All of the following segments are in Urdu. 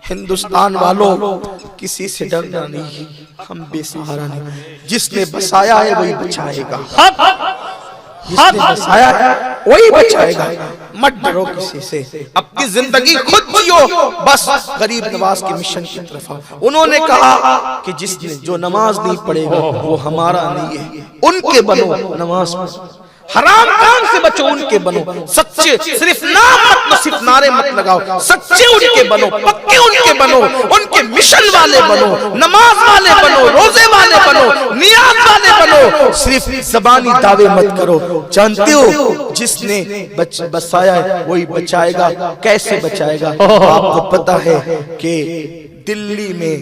ہندوستان والوں کسی سے ڈرنا نہیں، ہم بے سہارا نہیں، جس نے بسایا ہے وہی بچائے گا، جس نے بسایا ہے وہی بچائے گا، مت ڈرو کسی سے، اپنی زندگی خود جیو، بس غریب نواز کے مشن کی طرف آؤ۔ انہوں نے کہا کہ جس نے جو نماز نہیں پڑھے گا وہ ہمارا نہیں ہے، ان کے بنو نماز پڑھو، حرام کام سے بچو ان کے بنو، سچے صرف نام مت صرف نعرے مت لگاؤ، سچے ان کے بنو، پکے ان کے بنو، ان کے مشن والے بنو، نماز والے بنو، روزے والے بنو، نیاز والے بنو، صرف زبانی دعوے مت کرو۔ جانتے ہو جس نے بسایا ہے وہی بچائے گا، کیسے بچائے گا؟ آپ کو پتا ہے کہ دلی میں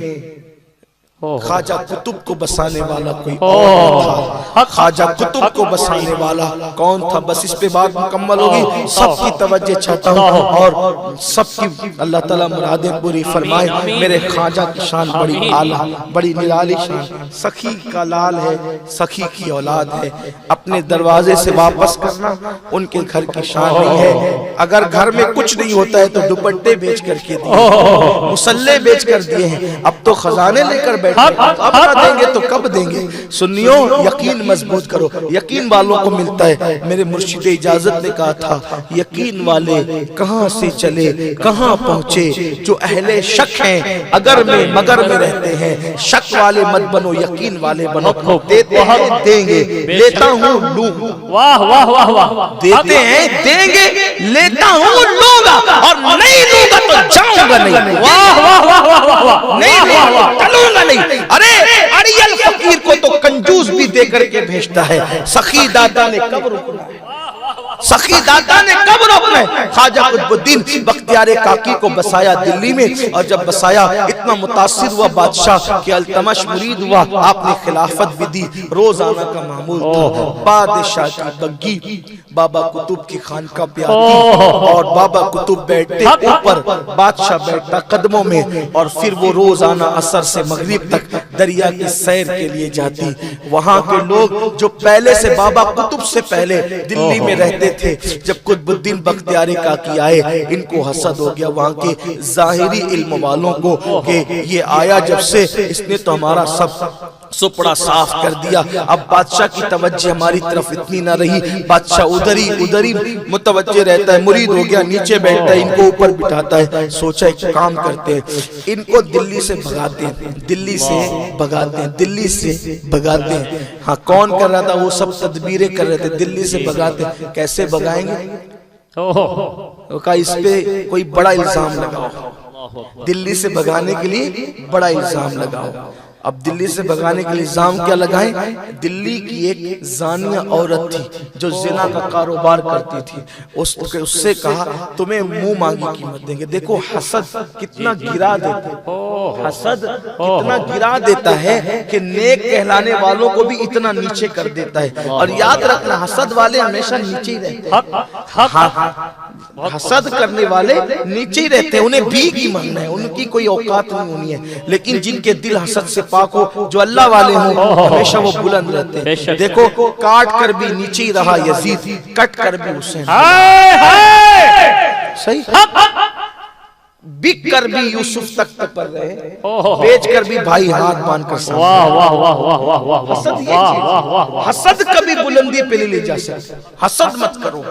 خواجہ قطب کو بسانے والا کوئی اور تھا، خواجہ قطب کو بسانے والا کون تھا؟ بس اس پہ بات مکمل ہوگی، سب کی توجہ چاہتا ہوں اور سب کی اللہ تعالیٰ مرادیں پوری فرمائے۔ میرے خواجہ کی شان بڑی اعلیٰ، بڑی نرالی شان، سخی کا لال ہے، سخی کی اولاد ہے، اپنے دروازے سے واپس کرنا ان کے گھر کی شان نہیں ہے۔ اگر گھر میں کچھ نہیں ہوتا ہے تو دوپٹے بیچ کر کے دیے، مسلح بیچ کر دیے ہیں، اب تو خزانے لے کر اب نہ دیں گے تو کب دیں گے؟ سنیو، یقین مضبوط کرو، یقین والوں کو ملتا ہے۔ میرے مرشد اجازت نے کہا تھا یقین والے کہاں سے چلے کہاں پہنچے، جو اہل شک ہیں اگر میں مگر میں رہتے ہیں، شک والے مت بنو یقین والے بنو، دیتے ہیں دیں گے، لیتا ہوں لوں گا، واہ واہ واہ واہ، دیتے ہیں دیں گے، لیتا ہوں لوں گا، اور نہیں لوں گا تو جاؤں گا نہیں، واہ واہ واہ واہ واہ، نہیں لوں گا چلوں گا نہیں۔ ارے اڑیل فقیر کو تو کنجوس بھی دے کر کے بھیجتا ہے، سخی دادا نے کب روکنا ہے، سخی دادا نے کب روکنا ہے؟ خواجہ قطب الدین بختیار کاکی کو بسایا دلی میں، اور جب بسایا اتنا متاثر ہوا بادشاہ کہ التمش مرید ہوا، آپ نے خلافت بھی دی، روزانہ کا معمول تھا بادشاہ کی بگی بابا قطب کی خانقاہ پہ آتی، اور بابا قطب بیٹھتے اوپر، بادشاہ بیٹھتا قدموں میں، اور پھر وہ روزانہ عصر سے مغرب تک دریا کی سیر کے لیے جاتی۔ وہاں کے لوگ جو پہلے سے بابا قطب سے پہلے دلی میں رہتے تھے، جب قطب الدین بختیار کاکی آئے ان کو حسد ہو گیا وہاں کے ظاہری علم والوں کو کہ یہ آیا جب سے اس نے تو ہمارا سب سپڑا صاف کر دیا، اب بادشاہ کی توجہ ہماری طرف اتنی نہ رہی، بادشاہ ادھر ہی متوجہ رہتا ہے، مرید ہو گیا نیچے بیٹھتا ہے، ان کو اوپر بٹھاتا ہے۔ سوچا ایک کام کرتے ہیں، ان کو دلی سے بھگاتے ہیں، دلی سے بھگاتے ہیں، دلی سے بھگاتے ہیں۔ ہاں کون کر رہا تھا؟ وہ سب تدبیریں کر رہے تھے، دلی سے بھگاتے ہیں۔ کیسے بھگائیں گے؟ کہا اس پہ کوئی بڑا الزام لگاؤ، دلی سے بھگانے کے لیے بڑا الزام لگاؤ۔ اب دلی سے بھگانے کے لیے الزام کیا لگائیں؟ دلی کی ایک زانیہ عورت تھی جو زنا کا کاروبار کرتی تھی، اس سے کہا تمہیں منہ مانگی قیمت دیں گے۔ دیکھو حسد کتنا گرا دیتا ہے، حسد کتنا گرا دیتا ہے کہ نیک کہلانے والوں کو بھی اتنا نیچے کر دیتا ہے۔ اور یاد رکھنا حسد والے ہمیشہ نیچے ہی رہتے ہیں، حسد کرنے والے نیچے ہی رہتے ہیں، انہیں بھی کی مانگنا ہے، ان کی کوئی اوقات نہیں ہونی ہے۔ لیکن جن کے دل حسد سے پاک ہو، جو اللہ والے ہوں، ہمیشہ وہ بلند رہتے ہیں۔ دیکھو کاٹ کر بھی نیچے ہی رہا یزید، کٹ کر بھی حسین، صحیح بک کر بھی یوسف تک پر رہے، بیچ کر بھی بھائی ہاتھ باندھ کر سامنے۔ واہ واہ واہ واہ واہ واہ، حسد یہ چیز، حسد کبھی بلندی پہ نہیں لے جا سکتے۔ حسد مت کرو،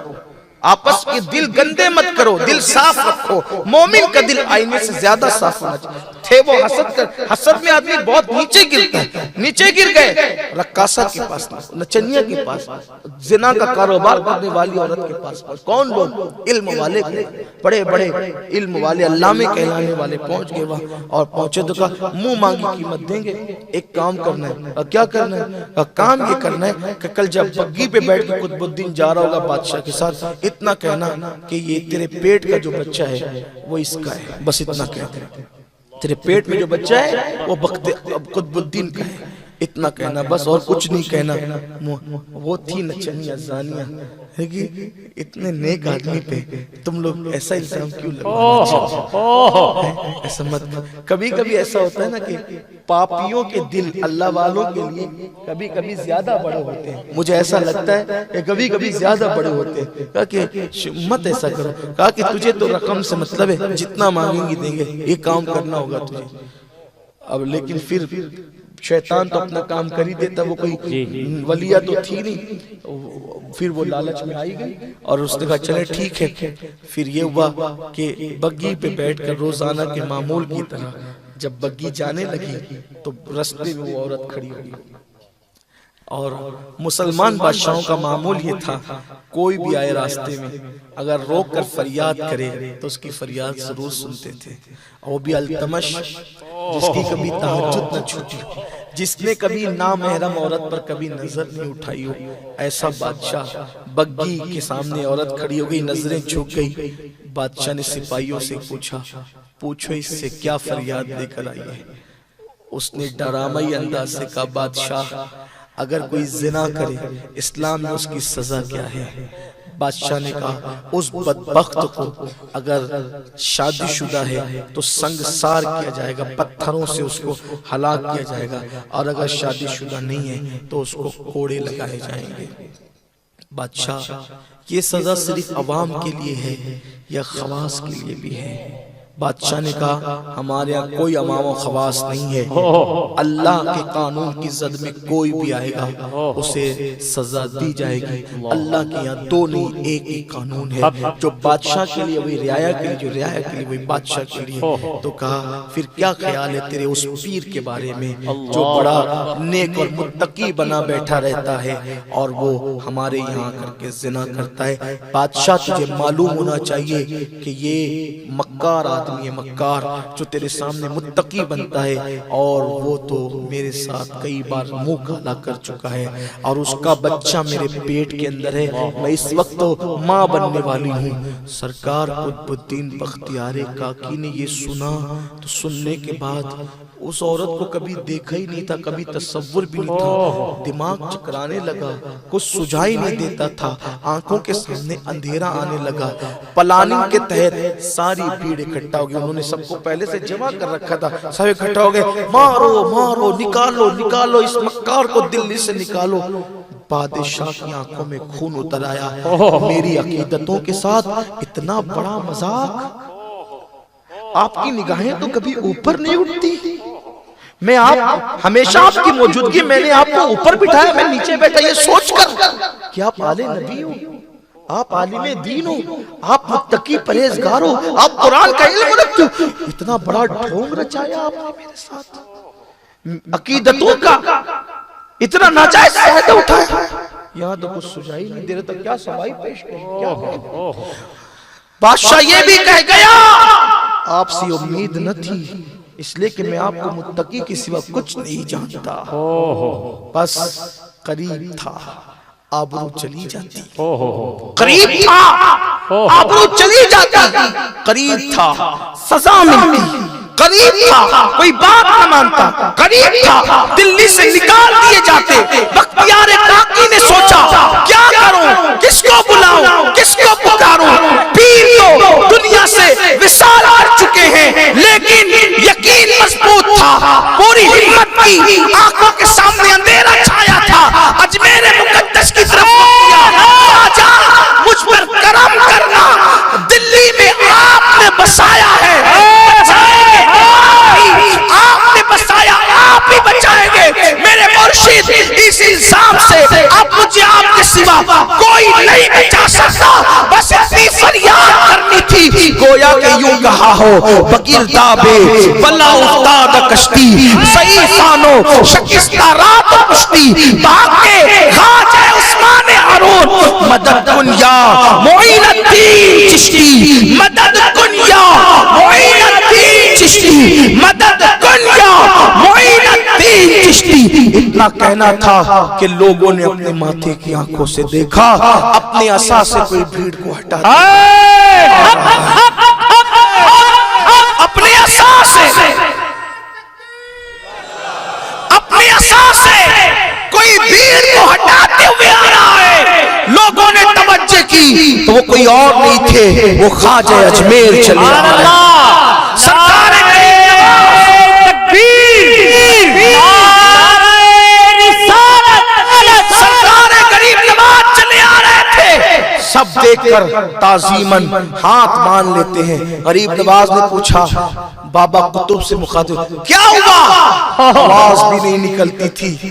آپس کے دل گندے مت کرو، دل صاف رکھو۔ مومن کا دل آئینے سے زیادہ صاف ہونا چاہیے۔ تھے وہ حسد کر، حسد میں آدمی بہت نیچے گرتا ہے، نیچے گر گئے رقاصہ کے پاس، نچنیہ کے پاس، زنا کا کاروبار کرنے والی عورت کے پاس، کون لوگ؟ علم والے، بڑے بڑے علم والے علامے کہلانے والے پہنچ گئے وہاں، اور پہنچے تو کہا منہ مانگی قیمت دیں گے۔ ایک کام کرنا ہے، کیا کرنا ہے؟ کام یہ کرنا ہے کہ کل جب بگی پہ بیٹھ کے قطب الدین جا رہا ہوگا بادشاہ کے ساتھ، اتنا کہنا کہ یہ تیرے پیٹ کا جو بچہ ہے وہ اس کا ہے، بس اتنا کہتے ہیں، تیرے پیٹ میں جو بچہ ہے وہ قطب الدین کا ہے۔ اتنا کہنا بس، اور کچھ نہیں کہنا. وہ تھی نچنیاں زانیاں. اتنے نیک آدمی پہ تم لوگ ایسا الزام کیوں لگاتے؟ ایسا مت. کبھی کبھی ایسا ہوتا ہے نا کہ پاپیوں کے دل اللہ والوں کے لیے کبھی کبھی زیادہ بڑے ہوتے ہیں. مجھے ایسا لگتا ہے کہ کبھی کبھی زیادہ بڑے ہوتے ہیں. کہا کہ مت ایسا کرو. کہا کہ تجھے تو رقم سے مطلب ہے، جتنا مانگیں گی دیں گے، یہ کام کرنا ہوگا تجھے. اب لیکن پھر شیطان تو اپنا کام کر ہی دیتا. وہ کوئی ولیہ تو تھی نہیں. پھر وہ لالچ میں آئی گئی اور اس نے کہا چلے ٹھیک ہے. پھر یہ ہوا کہ بگی پہ بیٹھ کر روزانہ کے معمول کی طرح جب بگی جانے لگی تو رستے میں وہ عورت کھڑی ہوئی. اور مسلمان بادشاہوں کا معمول یہ تھا، کوئی بھی آئے راستے میں اگر روک کر فریاد کرے تو اس کی فریاد ضرور سنتے تھے. وہ بھی التمش، جس کی کبھی تہجد نہ چھوٹی، جس نے کبھی نامحرم عورت پر کبھی نظر نہیں اٹھائی ہو. ایسا بادشاہ. بگی کے سامنے عورت کھڑی ہو گئی، نظریں جھک گئی. بادشاہ نے سپاہیوں سے پوچھا، پوچھو اس سے کیا فریاد لے کر آئی ہے؟ اس نے ڈرامائی انداز سے کہا بادشاہ اگر کوئی زنا کرے اسلام میں اس کی سزا کیا ہے؟ بادشاہ نے کہا اس بدبخت کو اگر شادی شدہ ہے تو سنگسار کیا جائے گا، پتھروں سے اس کو ہلاک کیا جائے گا، اور اگر شادی شدہ نہیں ہے تو اس کو کوڑے لگائے جائیں گے. بادشاہ یہ سزا صرف عوام کے لیے ہے یا خواص کے لیے بھی ہے؟ بادشاہ نے کہا ہمارے ہاں کوئی عوام و خواص نہیں ہے. اللہ کے قانون کی زد میں کوئی بھی آئے گا اسے سزا دی جائے گی. اللہ کے یہاں دو نہیں ایک ہی قانون ہے، جو بادشاہ کے لیے وہی رعایا کے لیے، جو رعایا کے لیے وہی بادشاہ کے لیے. تو کہا پھر کیا خیال ہے تیرے اس پیر کے بارے میں جو بڑا نیک اور متقی بنا بیٹھا رہتا ہے اور وہ ہمارے یہاں کر کے زنا کرتا ہے؟ بادشاہ تجھے معلوم ہونا چاہیے کہ یہ مکار آدمی ہے، مکار جو تیرے سامنے متقی بنتا ہے، اور وہ تو میرے ساتھ کئی بار منہ کالا کر چکا ہے اور اس کا بچہ میرے پیٹ کے اندر ہے. میں اس وقت تو ماں بننے والی ہوں. سرکار قطب الدین بختیار کاکی نے یہ سنا تو سننے کے بعد اس عورت کو کبھی دیکھا ہی نہیں تھا، کبھی تصور بھی نہیں تھا. دماغ چکرانے لگا، کچھ سجائی نہیں دیتا تھا، آنکھوں کے سامنے اندھیرا آنے لگا. پلاننگ کے تحت ساری بھیڑ اکٹھا ہو گئی. انہوں نے سب کو پہلے سے جمع کر رکھا تھا. سب اکٹھا ہو گئے، مارو مارو، نکالو نکالو، اس مکار کو دلی سے نکالو. بادشاہ کی آنکھوں میں خون اتر آیا. میری عقیدتوں کے ساتھ اتنا بڑا مذاق؟ آپ کی نگاہیں تو کبھی اوپر نہیں اٹھتی. میں آپ ہمیشہ آپ کی موجودگی، میں نے آپ کو اوپر بٹھایا، میں نیچے بیٹھا یہ سوچ کر کہ آپ آل نبی ہو، آپ عالم دین ہو، آپ متقی پرہیزگار ہو، آپ قرآن کا علم رکھتے ہو. اتنا بڑا ڈھونگ رچایا آپ نے میرے ساتھ، عقیدتوں کا اتنا ناجائز فائدہ اٹھایا. یہاں تو کچھ سجائی نہیں دے رہا تھا، کیا سوائی پیش کریں کیا کریں. بادشاہ یہ بھی کہہ گیا آپ سے امید نہ تھی، اس لئے کہ میں آپ کو متقی کے سوا کچھ نہیں جانتا. بس قریب تھا آبرو چلی جاتی، قریب تھا آبرو چلی جاتی، قریب تھا سزا ملتی، قریب تھا کوئی بات نہ مانتا، قریب تھا دلی سے نکال دیے جاتے. بختیار کاکی نے سوچا کیا کروں، کس کو بلاؤں، کس کو پکاروں. پیر تو دنیا سے وصال کر چکے ہیں، لیکن یقین مضبوط تھا، پوری ہمت کی. آنکھوں کے سامنے اندھیرا چھایا تھا. اجمیر مقدس کی طرف آجا مجھ پر کرم کرنا، دلی میں آپ نے بسایا ہے، آپ نے بسایا، آپ ہی بچائیں گے. میرے مرشد اس الزام سے اب مجھے آپ کے سوا کوئی نہیں بچا سکتا. بس اتنی فریاد کرنی تھی. گویا کہ یوں کہا ہو بگردابے بلا افتاد کشتی، ضعیفانو شکستہ رات و پشتی، بھاگ کے خواجہ عثمان ہارون مدد کن یا معین الدین چشتی، مدد کن یا معین الدین چشتی، مدد کن یا معین الدین چشتی. اتنا کہنا تھا کہ لوگوں نے اپنے ماتھے کی آنکھوں سے دیکھا، اپنے عصا سے کوئی بھیڑ کو ہٹا دیا، اپنے عصا سے، اپنے عصا سے کوئی اور نہیں تھے، وہ خواجہ اجمیر چلے آ رہے ہیں۔ سرکار غریب نواز چلے آ رہے تھے، سب دیکھ کر تعظیماً ہاتھ مان لیتے ہیں۔ غریب نواز نے پوچھا بابا قطب سے مخاطب، کیا ہوا؟ آواز بھی نہیں نکلتی تھی،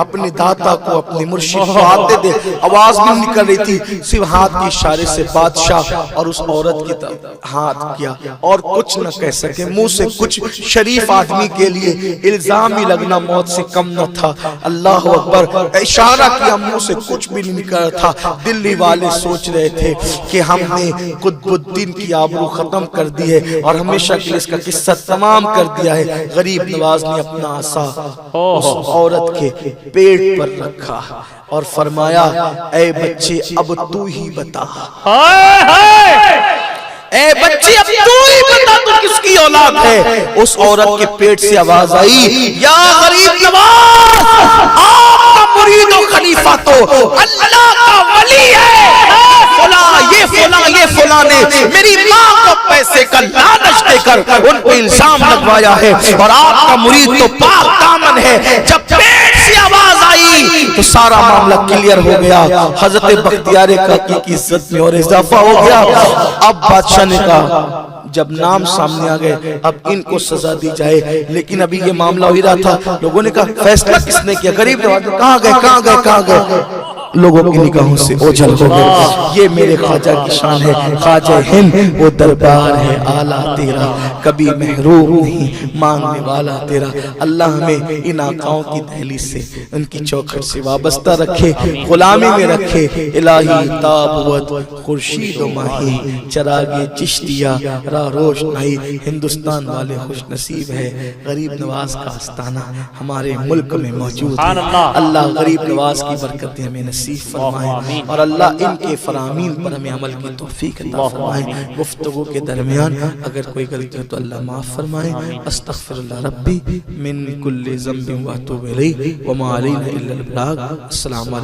اپنے داتا کو، اپنے مرشد کو آتے دے، آواز بھی نہیں نکل رہی تھی، صرف ہاتھ کے اشارے سے بادشاہ اور اس عورت کی طرف ہاتھ کیا اور کچھ نہ کہہ سکے منہ سے کچھ۔ شریف آدمی کے لیے الزام ہی لگنا موت سے کم نہ تھا۔ اللہ اکبر، اشارہ کیا، منہ سے کچھ بھی نہیں نکل رہا تھا۔ دلی والے سوچ رہے تھے کہ ہم نے قطب الدین کی آبرو ختم کر دی ہے اور ہمیشہ اس کا قصہ تمام کر دیا ہے۔ غریب نواز نے اپنا عصا اس عورت کے پیٹ پر رکھا اور فرمایا اے بچے اب تو ہی بتا، اے بچے اب تو ہی بتا تو کس کی اولاد ہے؟ اس عورت کے پیٹ سے آواز آئی یا غریب نواز، آپ کا مرید و خلیفہ تو اللہ کا ولی ہے، فلاں یہ فلاں یہ فلاں نے میری ماں کو پیسے کا لالچ دے کر ان کو الزام لگوایا ہے، اور آپ کا مرید تو پاک دامن ہے۔ جب پیٹ سے آواز آئی تو سارا معاملہ کلیئر ہو گیا، حضرت بختیار کاکی کی عزت میں اور اضافہ ہو گیا۔ اب بادشاہ نے کہا جب نام سامنے آ گئے اب ان کو سزا دی جائے، لیکن ابھی یہ معاملہ ہو رہا تھا، لوگوں نے کہا فیصلہ کس نے کیا؟ غریب نواز کہاں گئے کہاں گئے کہاں گئے؟ لوگوں کی نگاہوں سے اوجھل ہو گئے۔ یہ میرے خواجہ کی شان ہے، خواجہ ہند وہ دربار ہے اعلیٰ تیرا، کبھی محروم نہیں مانگنے والا تیرا۔ اللہ ہمیں ان آقاؤں کی دہلیز سے، ان کی چوکھٹ سے وابستہ رکھے، غلامی میں رکھے۔ الہی تابوت خورشید و ماہی، چراغ چشتیہ راہ روشنائی، ہندوستان والے خوش نصیب ہے غریب نواز کا آستانہ ہمارے ملک میں موجود ہے۔ اللہ غریب نواز کی برکتیں ہمیں نصیب فرمائے، اور اللہ ان کے فرامین پر ہمیں عمل کی توفیق عطا فرمائے۔ گفتگو کے درمیان اگر کوئی غلطی ہو تو اللہ معاف فرمائے۔ استغفر اللہ ربی من کل ذنب واتوب الیہ وما علینا الا البلاغ۔ السلام علیکم۔